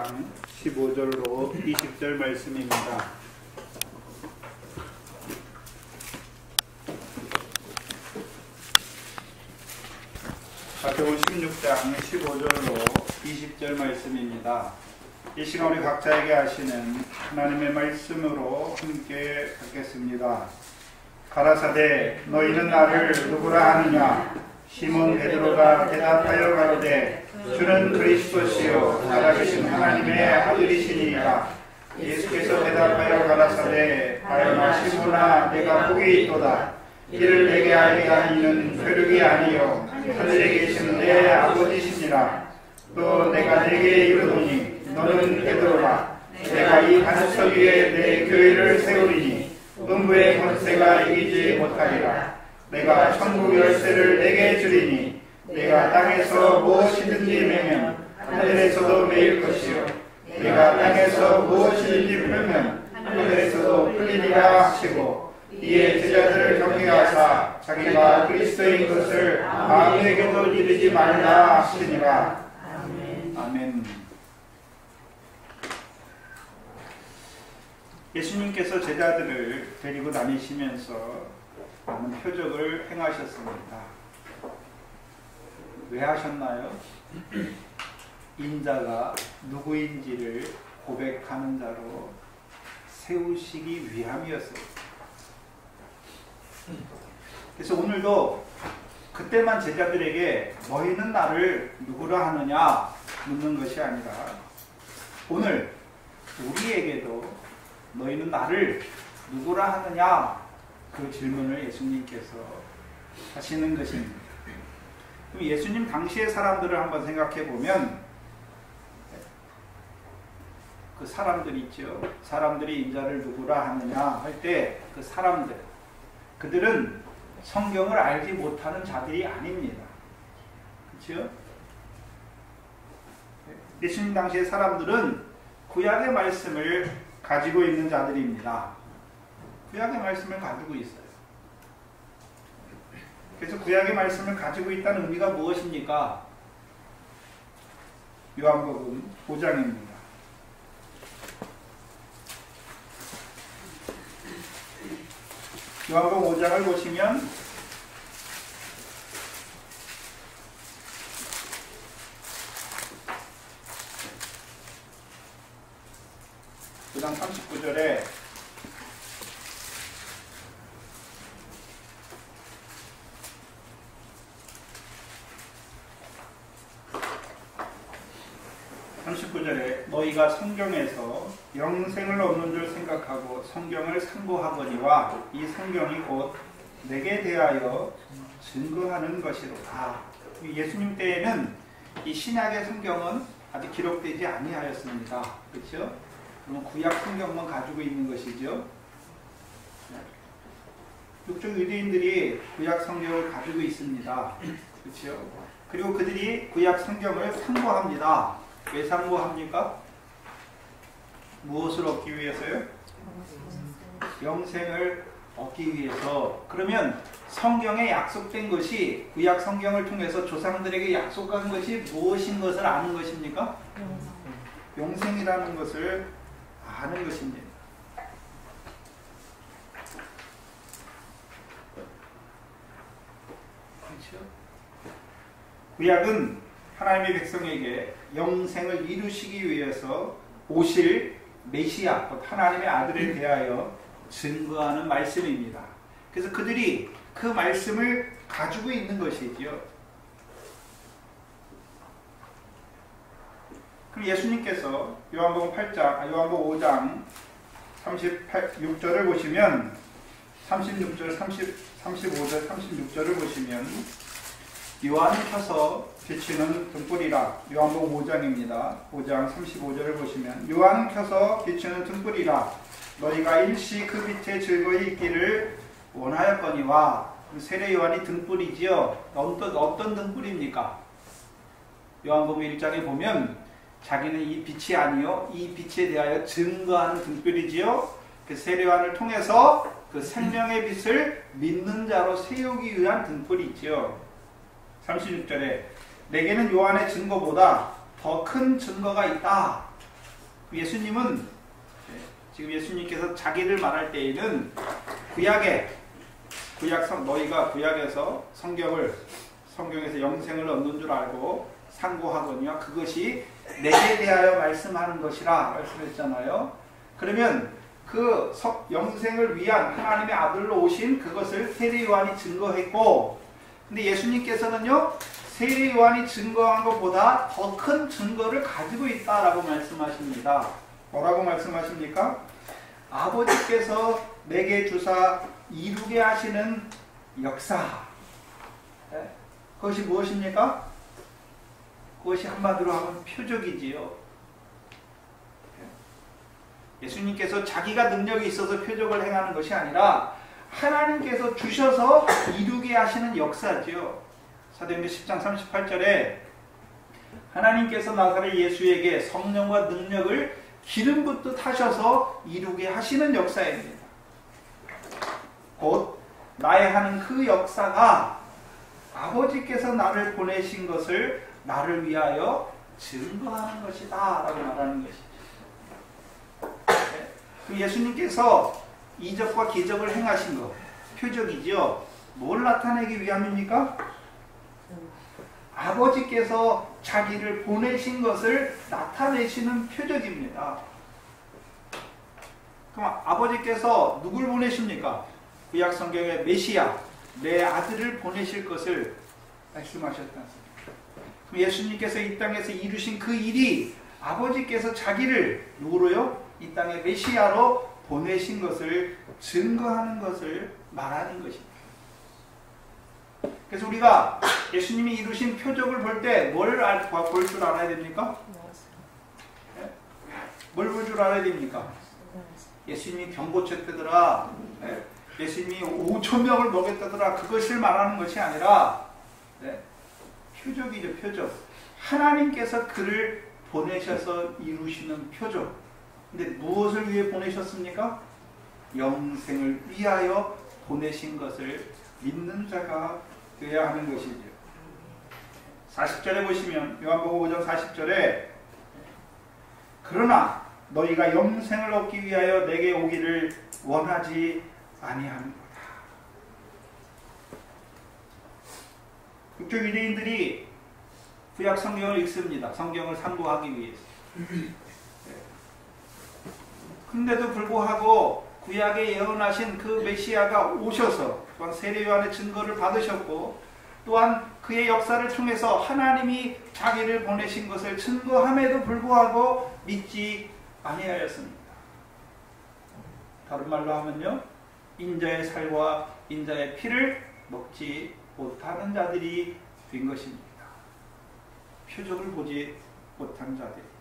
5장 15절로 20절 말씀입니다. 마태복음 16장 15절로 20절 말씀입니다. 이 시간 우리 각자에게 하시는 하나님의 말씀으로 함께 받겠습니다. 가라사대 너희는 나를 누구라 하느냐? 시몬 베드로가 대답하여 가로되 주는 그리스도시요 살아계신 하나님의 아들이시니이다. 예수께서 대답하여 가라사대 바요나 시몬아 내가 복이 있도다. 이를 내게 알게 한 이는 혈육이 아니요 하늘에 계신 내 아버지시니라. 또 내가 내게 이르노니 너는 베드로라. 내가 이 반석 위에 내 교회를 세우리니 음부의 권세가 이기지 못하리라. 내가 천국 열쇠를 내게 주리니 내가 땅에서 무엇이든지 매면 하늘에서도 매일 것이요 내가 땅에서 무엇이든지 풀면 하늘에서도 풀리리라 하시고 이에 제자들을 경계하사 자기가 그리스도인 것을 아무에게도 이르지 말라 하시니라. 아멘. 예수님께서 제자들을 데리고 다니시면서 많은 표적을 행하셨습니다. 왜 하셨나요? 인자가 누구인지를 고백하는 자로 세우시기 위함이었습니다. 그래서 오늘도 그때만 제자들에게 너희는 나를 누구라 하느냐 묻는 것이 아니라 오늘 우리에게도 너희는 나를 누구라 하느냐 그 질문을 예수님께서 하시는 것입니다. 그럼 예수님 당시의 사람들을 한번 생각해 보면 그 사람들 있죠. 사람들이 인자를 누구라 하느냐 할 때 그 사람들 그들은 성경을 알지 못하는 자들이 아닙니다. 그렇죠? 예수님 당시의 사람들은 구약의 말씀을 가지고 있는 자들입니다. 구약의 말씀을 가지고 있어요. 그래서 구약의 말씀을 가지고 있다는 의미가 무엇입니까? 요한복음 5장입니다. 요한복음 5장을 보시면 구장 39절에 너희가 성경에서 영생을 얻는 줄 생각하고 성경을 상고하거니와 이 성경이 곧 내게 대하여 증거하는 것이로다. 예수님 때에는 이 신약의 성경은 아직 기록되지 아니하였습니다. 그렇죠? 그러면 구약 성경만 가지고 있는 것이죠. 육종 유대인들이 구약 성경을 가지고 있습니다. 그렇죠? 그리고 그들이 구약 성경을 상고합니다. 왜 상고합니까? 무엇을 얻기 위해서요? 영생을 얻기 위해서. 그러면 성경에 약속된 것이 구약 성경을 통해서 조상들에게 약속한 것이 무엇인 것을 아는 것입니까? 영생이라는 것을 아는 것입니다. 그렇죠? 구약은 하나님의 백성에게 영생을 이루시기 위해서 오실 메시아, 곧 하나님의 아들에 대하여 증거하는 말씀입니다. 그래서 그들이 그 말씀을 가지고 있는 것이지요. 그럼 예수님께서 요한복음 5장 36절을 보시면 36절, 35절, 36절을 보시면 요한을 켜서 비추는 등불이라. 요한복음 5장입니다. 5장 35절을 보시면 요한을 켜서 비추는 등불이라. 너희가 일시 그 빛에 즐거이 있기를 원하였거니와. 세례 요한이 등불이지요. 어떤 등불입니까? 요한복음 1장에 보면 자기는 이 빛이 아니요 이 빛에 대하여 증거하는 등불이지요. 그 세례 요한을 통해서 그 생명의 빛을 믿는 자로 세우기 위한 등불이지요. 36절에 내게는 요한의 증거보다 더 큰 증거가 있다. 예수님은 지금 예수님께서 자기를 말할 때에는 너희가 구약에서 성경에서 영생을 얻는 줄 알고 상고하거니와 그것이 내게 대하여 말씀하는 것이라 말씀했잖아요. 그러면 그 영생을 위한 하나님의 아들로 오신 그것을 세례 요한이 증거했고, 근데 예수님께서는요 세례 요한이 증거한 것보다 더 큰 증거를 가지고 있다라고 말씀하십니다. 뭐라고 말씀하십니까? 아버지께서 내게 주사 이루게 하시는 역사. 그것이 무엇입니까? 그것이 한마디로 하면 표적이지요. 예수님께서 자기가 능력이 있어서 표적을 행하는 것이 아니라 하나님께서 주셔서 이루게 하시는 역사지요. 사도행전 10장 38절에 하나님께서 나사렛 예수에게 성령과 능력을 기름 붓듯 하셔서 이루게 하시는 역사입니다. 곧 나의 하는 그 역사가 아버지께서 나를 보내신 것을 나를 위하여 증거하는 것이다 라고 말하는 것이죠. 그 예수님께서 이적과 기적을 행하신 것, 표적이죠. 뭘 나타내기 위함입니까? 아버지께서 자기를 보내신 것을 나타내시는 표적입니다. 그럼 아버지께서 누굴 보내십니까? 구약 성경의 메시아, 내 아들을 보내실 것을 말씀하셨지 않습니까? 그럼 예수님께서 이 땅에서 이루신 그 일이 아버지께서 자기를 누구로요? 이 땅에 메시아로 보내신 것을 증거하는 것을 말하는 것입니다. 그래서 우리가 예수님이 이루신 표적을 볼 때 뭘 볼 줄 알아야 됩니까? 네? 뭘 볼 줄 알아야 됩니까? 예수님이 병고쳤다더라, 네? 예수님이 5,000명을 먹였다더라, 그것을 말하는 것이 아니라, 네? 표적이죠, 표적. 하나님께서 그를 보내셔서 이루시는 표적. 근데 무엇을 위해 보내셨습니까? 영생을 위하여 보내신 것을 믿는 자가 되어야 하는 것이죠. 40절에 보시면 요한복음 5장 40절에 그러나 너희가 영생을 얻기 위하여 내게 오기를 원하지 아니하는도다. 북쪽 유대인들이 구약 성경을 읽습니다. 성경을 상고하기 위해서. 근데도 불구하고 구약에 예언하신 그 메시아가 오셔서 또한 세례 요한의 증거를 받으셨고 또한 그의 역사를 통해서 하나님이 자기를 보내신 것을 증거함에도 불구하고 믿지 아니하였습니다. 다른 말로 하면요, 인자의 살과 인자의 피를 먹지 못하는 자들이 된 것입니다. 표적을 보지 못한 자들.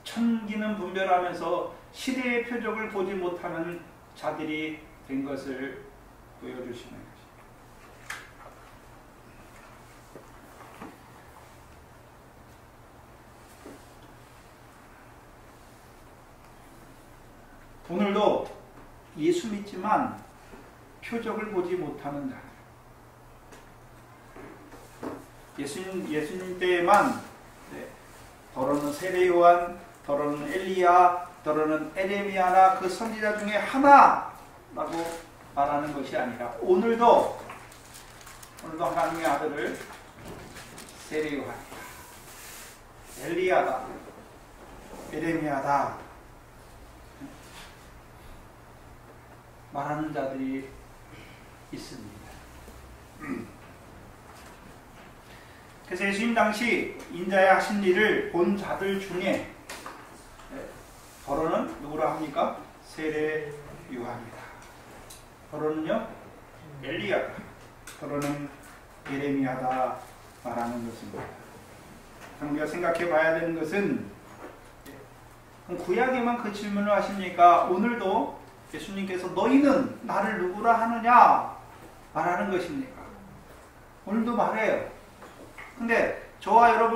천기는 분별하면서 시대의 표적을 보지 못하는 자들이 된 것을 보여주시는 것입니다. 오늘도 예수 믿지만 표적을 보지 못하는 자들. 예수님 때에만 더러는 세례 요한, 더러는 엘리야, 더러는 에레미야나 그 선지자 중에 하나라고 말하는 것이 아니라 오늘도 하나님의 아들을 세례 요한이다, 엘리야다, 에레미야다 말하는 자들이 있습니다. 그래서 예수님 당시 인자의 하신 일을 본 자들 중에 더러는 누구라 합니까? 세례 요한이다. 더러는요? 엘리야다. 더러는 예레미야다 말하는 것입니다. 우리가 생각해 봐야 되는 것은 구약에만 그 질문을 하십니까? 오늘도 예수님께서 너희는 나를 누구라 하느냐 말하는 것입니까? 오늘도 말해요. 근데 저와 여러분은